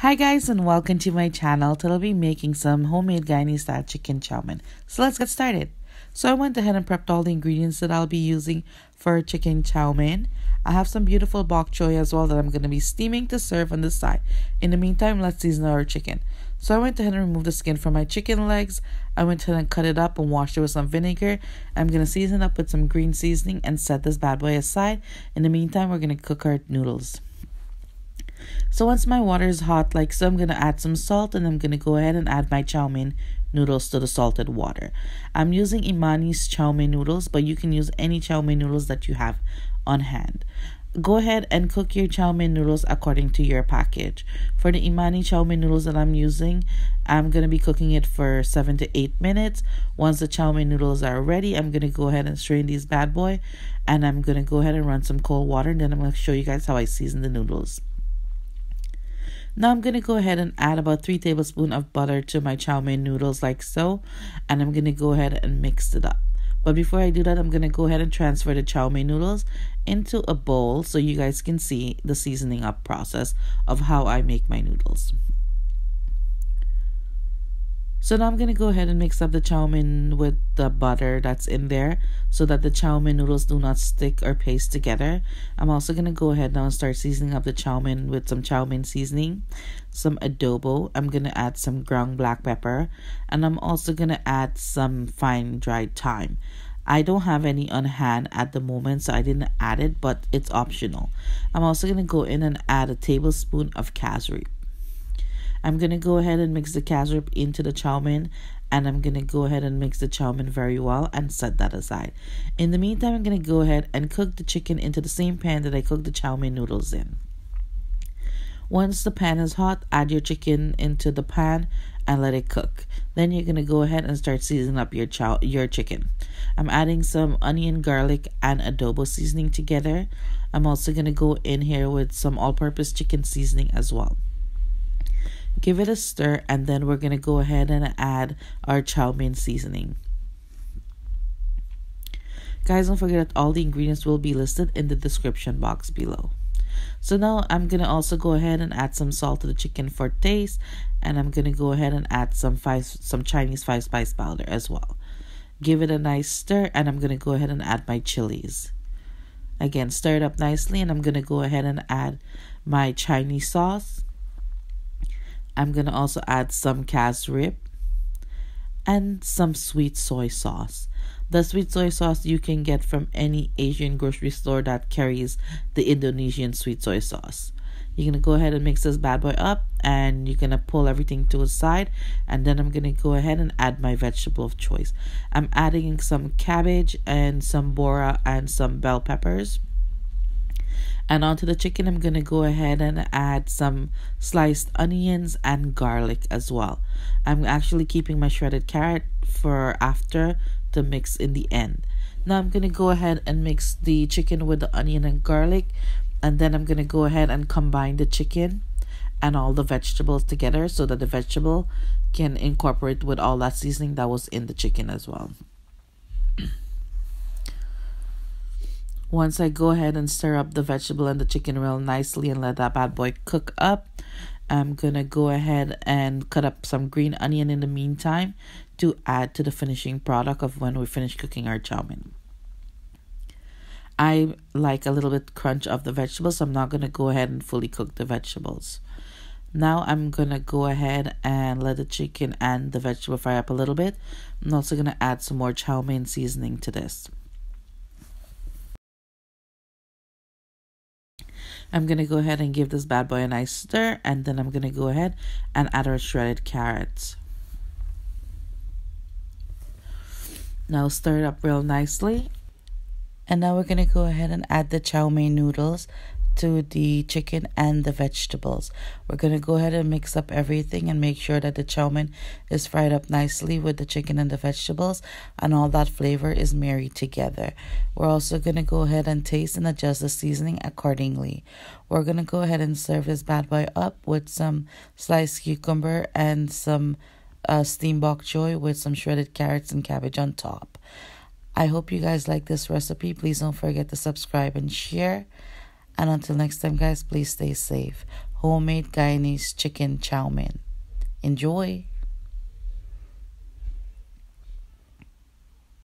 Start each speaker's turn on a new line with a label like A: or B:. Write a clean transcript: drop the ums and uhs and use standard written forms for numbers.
A: Hi guys and welcome to my channel. Today I'll be making some homemade Guyanese style chicken chow mein. So let's get started. So I went ahead and prepped all the ingredients that I'll be using for chicken chow mein. I have some beautiful bok choy as well that I'm going to be steaming to serve on the side. In the meantime, let's season our chicken. So I went ahead and removed the skin from my chicken legs. I went ahead and cut it up and washed it with some vinegar. I'm going to season up with some green seasoning and set this bad boy aside. In the meantime, we're going to cook our noodles. So once my water is hot like so, I'm going to add some salt and I'm going to go ahead and add my chow mein noodles to the salted water. I'm using Imani's chow mein noodles, but you can use any chow mein noodles that you have on hand. Go ahead and cook your chow mein noodles according to your package. For the Imani chow mein noodles that I'm using, I'm going to be cooking it for 7 to 8 minutes. Once the chow mein noodles are ready, I'm going to go ahead and strain these bad boy, and I'm going to go ahead and run some cold water, and then I'm going to show you guys how I season the noodles. Now I'm going to go ahead and add about 3 tablespoons of butter to my chow mein noodles like so. And I'm going to go ahead and mix it up. But before I do that, I'm going to go ahead and transfer the chow mein noodles into a bowl so you guys can see the seasoning up process of how I make my noodles. So now I'm going to go ahead and mix up the chow mein with the butter that's in there so that the chow mein noodles do not stick or paste together. I'm also going to go ahead now and start seasoning up the chow mein with some chow mein seasoning, some adobo. I'm going to add some ground black pepper, and I'm also going to add some fine dried thyme. I don't have any on hand at the moment, so I didn't add it, but it's optional. I'm also going to go in and add a tablespoon of Cassreep. I'm going to go ahead and mix the Cassreep into the chow mein, and I'm going to go ahead and mix the chow mein very well and set that aside. In the meantime, I'm going to go ahead and cook the chicken into the same pan that I cooked the chow mein noodles in. Once the pan is hot, add your chicken into the pan and let it cook. Then you're going to go ahead and start seasoning up your chicken. I'm adding some onion, garlic, and adobo seasoning together. I'm also going to go in here with some all-purpose chicken seasoning as well. Give it a stir, and then we're going to go ahead and add our chow mein seasoning. Guys, don't forget that all the ingredients will be listed in the description box below. So now I'm going to also go ahead and add some salt to the chicken for taste, and I'm going to go ahead and add some Chinese 5-spice powder as well. Give it a nice stir, and I'm going to go ahead and add my chilies. Again, stir it up nicely, and I'm going to go ahead and add my Chinese sauce. I'm going to also add some Cassreep and some sweet soy sauce. The sweet soy sauce you can get from any Asian grocery store that carries the Indonesian sweet soy sauce. You're going to go ahead and mix this bad boy up, and you're going to pull everything to the side, and then I'm going to go ahead and add my vegetable of choice. I'm adding some cabbage and some Bora and some bell peppers. And onto the chicken, I'm going to go ahead and add some sliced onions and garlic as well. I'm actually keeping my shredded carrot for after to mix in the end. Now I'm going to go ahead and mix the chicken with the onion and garlic. And then I'm going to go ahead and combine the chicken and all the vegetables together so that the vegetable can incorporate with all that seasoning that was in the chicken as well. Once I go ahead and stir up the vegetable and the chicken real nicely and let that bad boy cook up, I'm going to go ahead and cut up some green onion in the meantime to add to the finishing product of when we finish cooking our chow mein. I like a little bit crunch of the vegetables, so I'm not going to go ahead and fully cook the vegetables. Now I'm going to go ahead and let the chicken and the vegetable fry up a little bit. I'm also going to add some more chow mein seasoning to this. I'm going to go ahead and give this bad boy a nice stir, and then I'm going to go ahead and add our shredded carrots. Now stir it up real nicely. And now we're going to go ahead and add the chow mein noodles to the chicken and the vegetables. We're going to go ahead and mix up everything and make sure that the chow mein is fried up nicely with the chicken and the vegetables, and all that flavor is married together. We're also going to go ahead and taste and adjust the seasoning accordingly. We're going to go ahead and serve this bad boy up with some sliced cucumber and some steamed bok choy with some shredded carrots and cabbage on top. I hope you guys like this recipe. Please don't forget to subscribe and share. And until next time, guys, please stay safe. homemade Guyanese chicken chow mein. Enjoy!